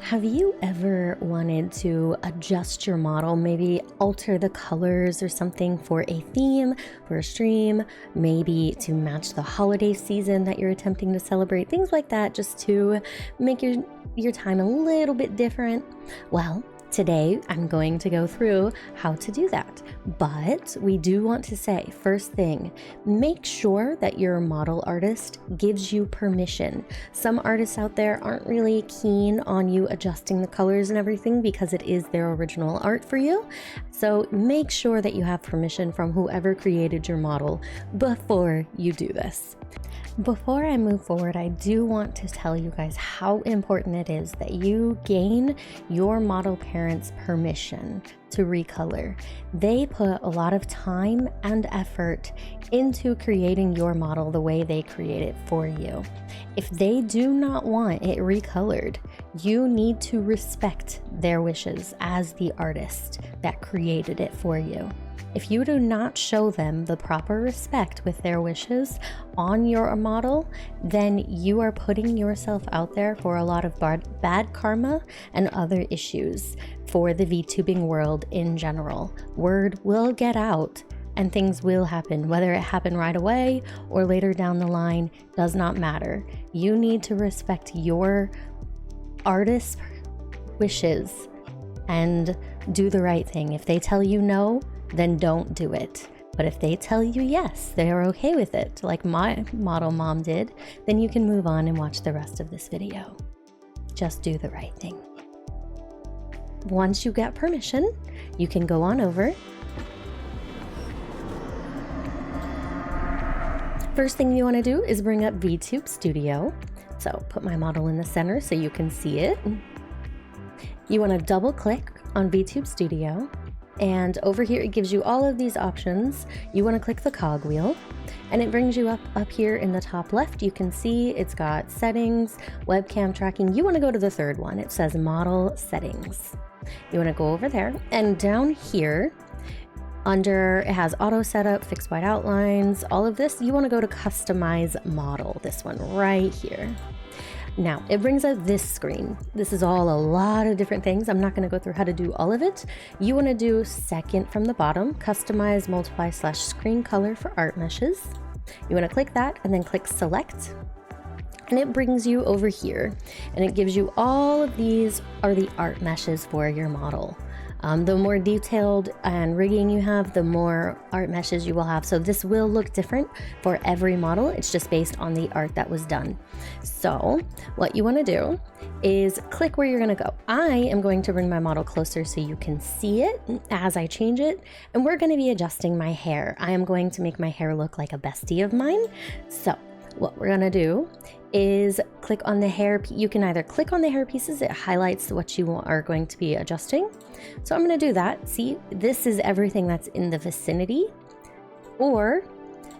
Have you ever wanted to adjust your model, maybe alter the colors or something for a theme, for a stream, maybe to match the holiday season that you're attempting to celebrate, things like that, just to make your time a little bit different? Well, today I'm going to go through how to do that. But we do want to say, first thing, make sure that your model artist gives you permission. Some artists out there aren't really keen on you adjusting the colors and everything because it is their original art for you. So make sure that you have permission from whoever created your model before you do this. Before I move forward, I do want to tell you guys how important it is that you gain your model parents' permission to recolor. They put a lot of time and effort into creating your model the way they create it for you. If they do not want it recolored, you need to respect their wishes as the artist that created it for you. If you do not show them the proper respect with their wishes on your model, then you are putting yourself out there for a lot of bad karma and other issues for the VTubing world in general. Word will get out and things will happen. Whether it happen right away or later down the line does not matter. You need to respect your artist's wishes and do the right thing. If they tell you no, then don't do it. But if they tell you yes, they are okay with it, like my model mom did, then you can move on and watch the rest of this video. Just do the right thing. Once you get permission, you can go on over. First thing you want to do is bring up Vtube Studio. So put my model in the center so you can see it. You want to double click on Vtube Studio. And over here, it gives you all of these options. You want to click the cogwheel and it brings you up here in the top left. You can see it's got settings, webcam tracking. You want to go to the third one. It says model settings. You want to go over there and down here under it has auto setup, fixed white outlines, all of this. You want to go to customize model, this one right here. Now, it brings up this screen. This is all a lot of different things. I'm not going to go through how to do all of it. You want to do second from the bottom, customize multiply / screen color for art meshes. You want to click that and then click select. And it brings you over here and it gives you all of these are the art meshes for your model. The more detailed and rigging you have, the more art meshes you will have. So this will look different for every model. It's just based on the art that was done. So what you want to do is click where you're going to go. I am going to bring my model closer so you can see it as I change it. And we're going to be adjusting my hair. I am going to make my hair look like a bestie of mine. So what we're going to do is click on the hair. You can either click on the hair pieces, it highlights what you are going to be adjusting. So I'm going to do that. See, this is everything that's in the vicinity. Or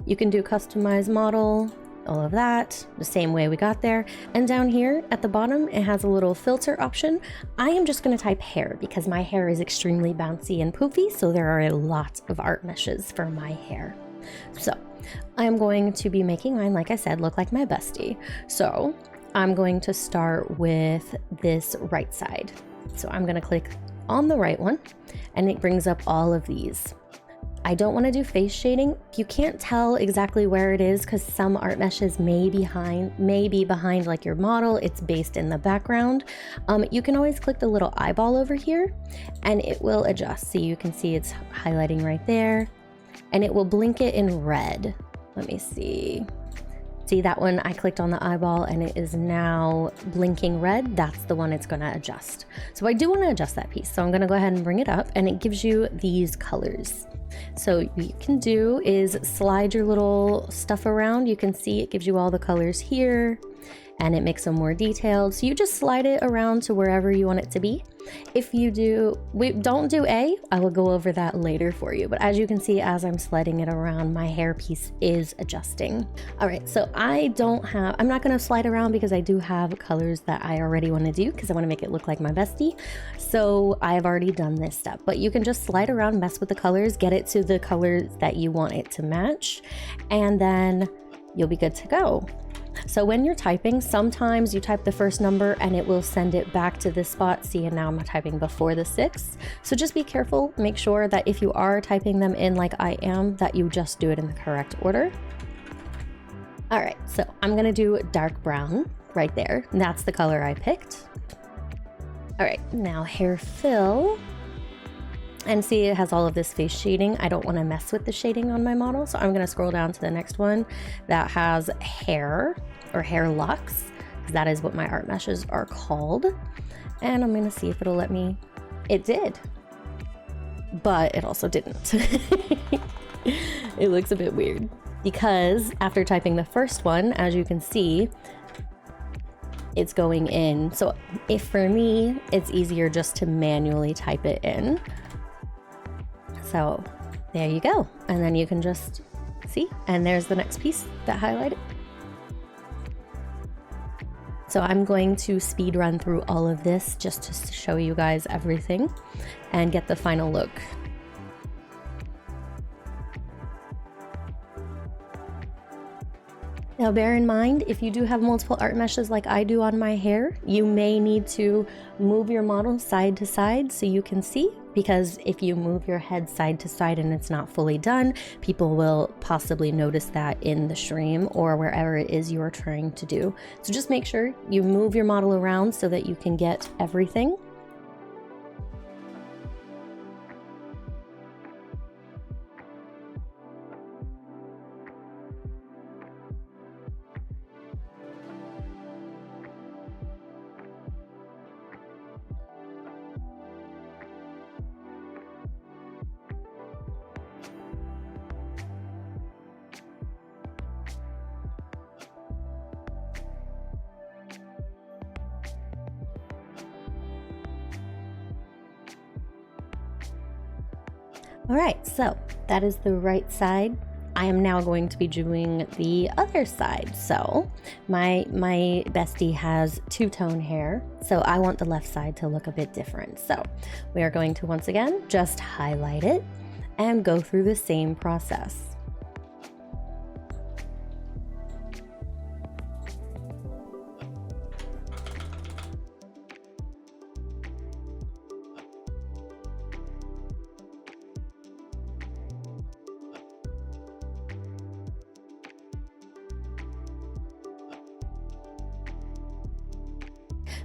you can do customize model, all of that, the same way we got there. And down here at the bottom, it has a little filter option. I am just going to type hair because my hair is extremely bouncy and poofy. So there are a lot of art meshes for my hair. So I'm going to be making mine, like I said, look like my bestie. So I'm going to start with this right side. So I'm going to click on the right one and it brings up all of these. I don't want to do face shading. You can't tell exactly where it is because some art meshes may be behind like your model. It's based in the background. You can always click the little eyeball over here and it will adjust. So you can see it's highlighting right there. And it will blink it in red. Let me see. See that one? I clicked on the eyeball and it is now blinking red. That's the one it's going to adjust. So I do want to adjust that piece. So I'm going to go ahead and bring it up and it gives you these colors. So what you can do is slide your little stuff around. You can see it gives you all the colors here and it makes them more detailed. So you just slide it around to wherever you want it to be. If you don't do A, I will go over that later for you. But as you can see, as I'm sliding it around, my hair piece is adjusting. All right, so I'm not gonna slide around because I do have colors that I already wanna do because I wanna make it look like my bestie. So I've already done this step, but you can just slide around, mess with the colors, get it to the colors that you want it to match, and then you'll be good to go. So when you're typing, sometimes you type the first number and it will send it back to this spot. See, and now I'm typing before the 6. So just be careful. Make sure that if you are typing them in like I am, that you just do it in the correct order. All right, so I'm gonna do dark brown right there. And that's the color I picked. All right, now hair fill. And see, it has all of this face shading. I don't want to mess with the shading on my model, so I'm going to scroll down to the next one that has hair or hair locks, because that is what my art meshes are called. And I'm going to see if it'll let me. It did, but it also didn't. It looks a bit weird because after typing the first one, as you can see, it's going in. So if for me, it's easier just to manually type it in. So there you go. And then you can just see, and there's the next piece that highlighted. So I'm going to speed run through all of this just to show you guys everything and get the final look. Now bear in mind, if you do have multiple art meshes like I do on my hair, you may need to move your model side to side so you can see, because if you move your head side to side and it's not fully done, people will possibly notice that in the stream or wherever it is you are trying to do. So just make sure you move your model around so that you can get everything. All right, so that is the right side. I am now going to be doing the other side. So my bestie has two-tone hair, so I want the left side to look a bit different. So we are going to once again just highlight it and go through the same process.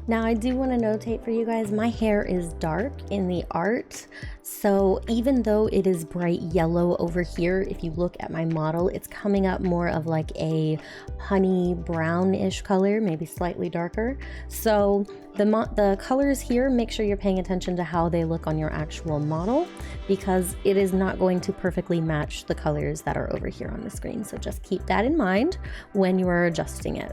Now I do want to notate for you guys, my hair is dark in the art, so even though it is bright yellow over here, if you look at my model, it's coming up more of like a honey brownish color, maybe slightly darker. So the colors here, make sure you're paying attention to how they look on your actual model, because it is not going to perfectly match the colors that are over here on the screen. So just keep that in mind when you are adjusting it.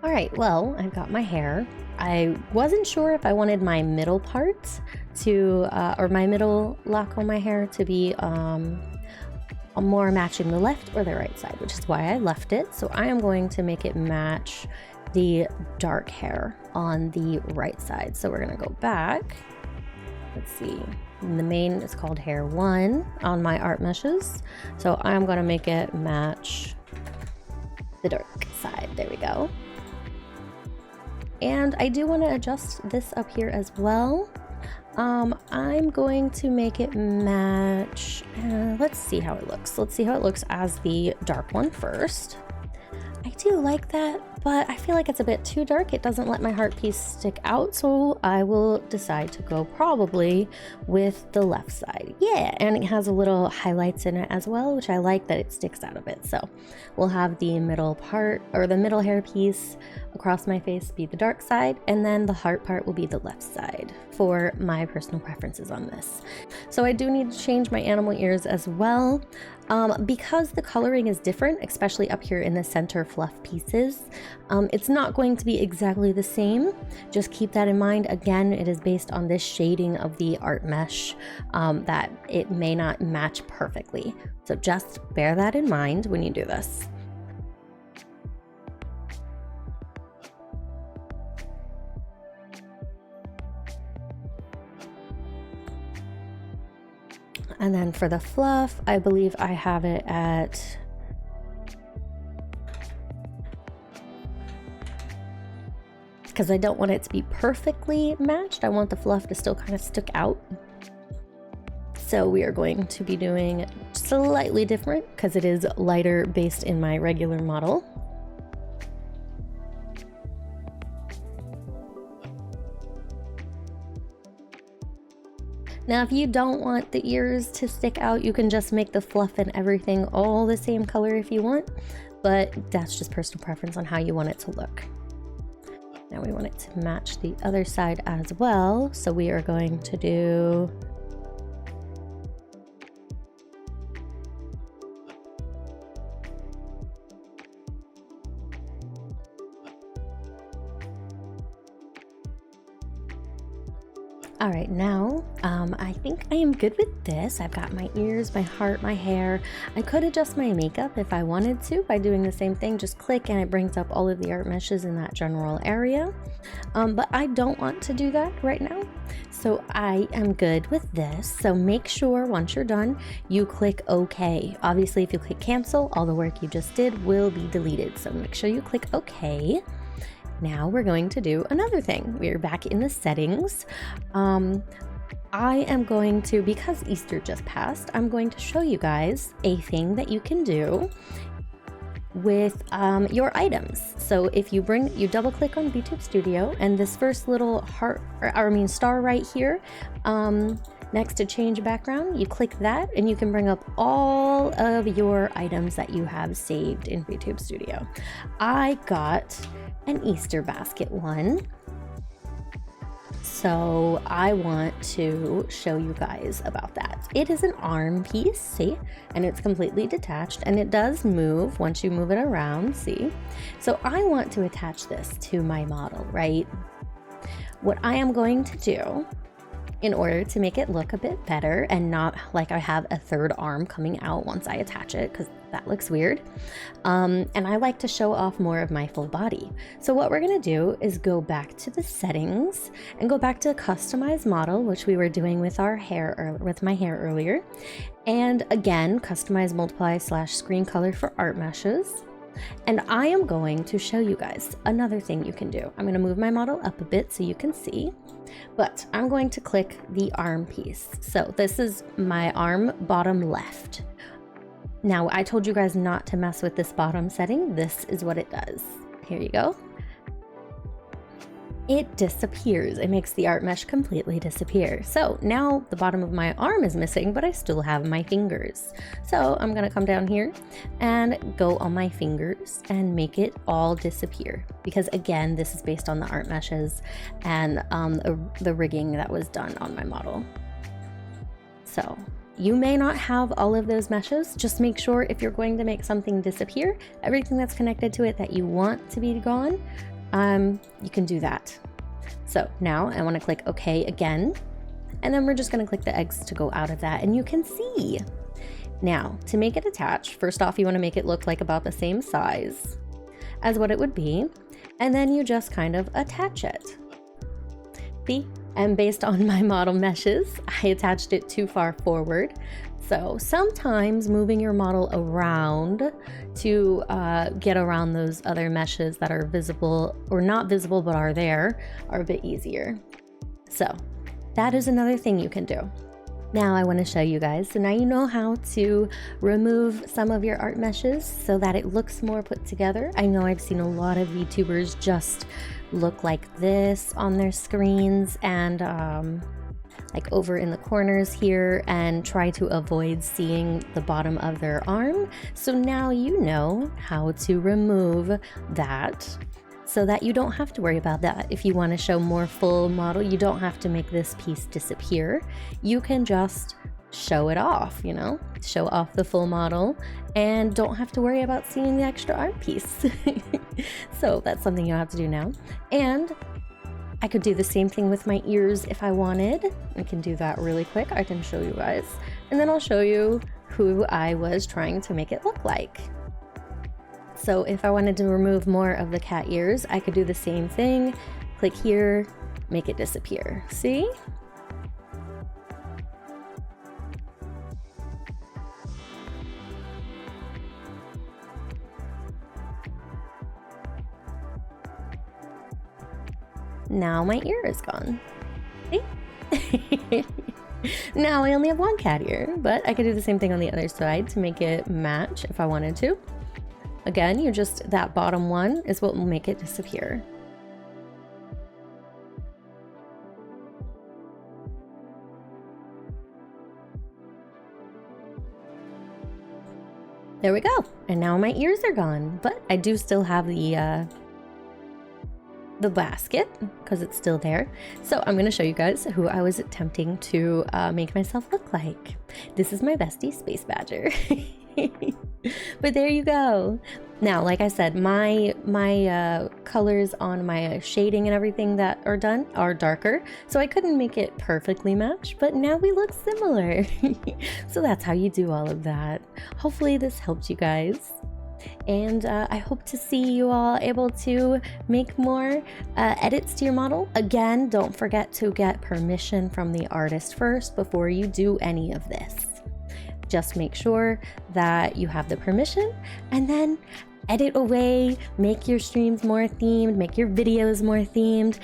All right, well, I've got my hair. I wasn't sure if I wanted my middle part to, or my middle lock on my hair to be more matching the left or the right side, which is why I left it. So I am going to make it match the dark hair on the right side. So we're gonna go back. Let's see. The main is called hair 1 on my art meshes. So I'm gonna make it match the dark side. There we go. And I do want to adjust this up here as well. I'm going to make it match, let's see how it looks. Let's see how it looks as the dark one first. I do like that, but I feel like it's a bit too dark. It doesn't let my heart piece stick out, so I will decide to go probably with the left side. Yeah, and it has a little highlights in it as well, which I like that it sticks out a bit. So we'll have the middle part, or the middle hair piece, across my face be the dark side, and then the heart part will be the left side for my personal preferences on this. So I do need to change my animal ears as well. Because the coloring is different, especially up here in the center fluff pieces, it's not going to be exactly the same. Just keep that in mind. Again, it is based on this shading of the ArtMesh, that it may not match perfectly. So just bear that in mind when you do this. And then for the fluff, I believe I have it at because I don't want it to be perfectly matched. I want the fluff to still kind of stick out. So we are going to be doing slightly different because it is lighter based in my regular model. Now, if you don't want the ears to stick out, you can just make the fluff and everything all the same color if you want, but that's just personal preference on how you want it to look. Now we want it to match the other side as well, so we are going to do all right. Now, I think I am good with this. I've got my ears, my heart, my hair. I could adjust my makeup if I wanted to by doing the same thing. Just click and it brings up all of the art meshes in that general area. But I don't want to do that right now. So I am good with this. So make sure once you're done, you click OK. Obviously, if you click cancel, all the work you just did will be deleted. So make sure you click OK. Now we're going to do another thing. We're back in the settings. I am going to, because Easter just passed, I'm going to show you guys a thing that you can do with your items. So if you double click on Vtube Studio, and this first little heart, star right here, next to change background, you click that and you can bring up all of your items that you have saved in Vtube Studio. I got an Easter basket one, so I want to show you guys about that. It is an arm piece, see, and it's completely detached, and it does move once you move it around, see. So I want to attach this to my model, right? What I am going to do, in order to make it look a bit better and not like I have a third arm coming out once I attach it, because that looks weird. And I like to show off more of my full body. So what we're gonna do is go back to the settings and go back to customize model, which we were doing with our hair, or with my hair earlier. And again, customize multiply / screen color for art meshes. And I am going to show you guys another thing you can do. I'm going to move my model up a bit so you can see, but I'm going to click the arm piece. So this is my arm bottom left. Now, I told you guys not to mess with this bottom setting. This is what it does. Here you go. It disappears. It makes the art mesh completely disappear. So now the bottom of my arm is missing, but I still have my fingers. So I'm gonna come down here and go on my fingers and make it all disappear. Because again, this is based on the art meshes and the rigging that was done on my model. So you may not have all of those meshes. Just make sure if you're going to make something disappear, everything that's connected to it that you want to be gone, you can do that. So now I want to click OK again, and then we're just going to click the X to go out of that, and you can see. Now, to make it attach, first off, you want to make it look like about the same size as what it would be, and then you just kind of attach it. See? And based on my model meshes, I attached it too far forward. So sometimes moving your model around to get around those other meshes that are visible or not visible but are there are a bit easier. So that is another thing you can do. Now I want to show you guys. So now you know how to remove some of your art meshes so that it looks more put together. I know I've seen a lot of VTubers just look like this on their screens and like over in the corners here and try to avoid seeing the bottom of their arm. So now you know how to remove that so that you don't have to worry about that. If you want to show more full model, you don't have to make this piece disappear. You can just show it off, you know, show off the full model and don't have to worry about seeing the extra art piece. So that's something you'll have to do now. And I could do the same thing with my ears if I wanted. I can do that really quick. I can show you guys, and then I'll show you who I was trying to make it look like. So if I wanted to remove more of the cat ears, I could do the same thing. Click here, make it disappear. See? Now my ear is gone. See? Now I only have one cat ear, but I could do the same thing on the other side to make it match if I wanted to. Again, you just, that bottom one is what will make it disappear. There we go. And now my ears are gone, but I do still have the basket because it's still there. So I'm going to show you guys who I was attempting to make myself look like. This is my bestie, Space Badger. But there you go. Now, like I said, my colors on my shading and everything that are done are darker, so I couldn't make it perfectly match, but now we look similar. So that's how you do all of that. Hopefully this helped you guys. And I hope to see you all able to make more edits to your model. Again, don't forget to get permission from the artist first before you do any of this. Just make sure that you have the permission and then edit away, make your streams more themed, make your videos more themed,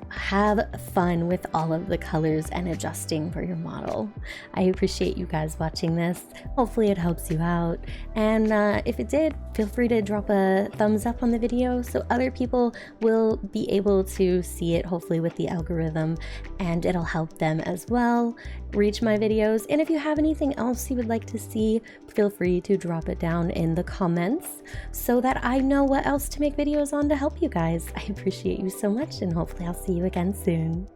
have fun with all of the colors and adjusting for your model. I appreciate you guys watching this. Hopefully it helps you out. And if it did, feel free to drop a thumbs up on the video so other people will be able to see it, hopefully with the algorithm, and it'll help them as well reach my videos. And if you have anything else you would like to see, feel free to drop it down in the comments so that I know what else to make videos on to help you guys. I appreciate you so much, and hopefully I'll see you again soon.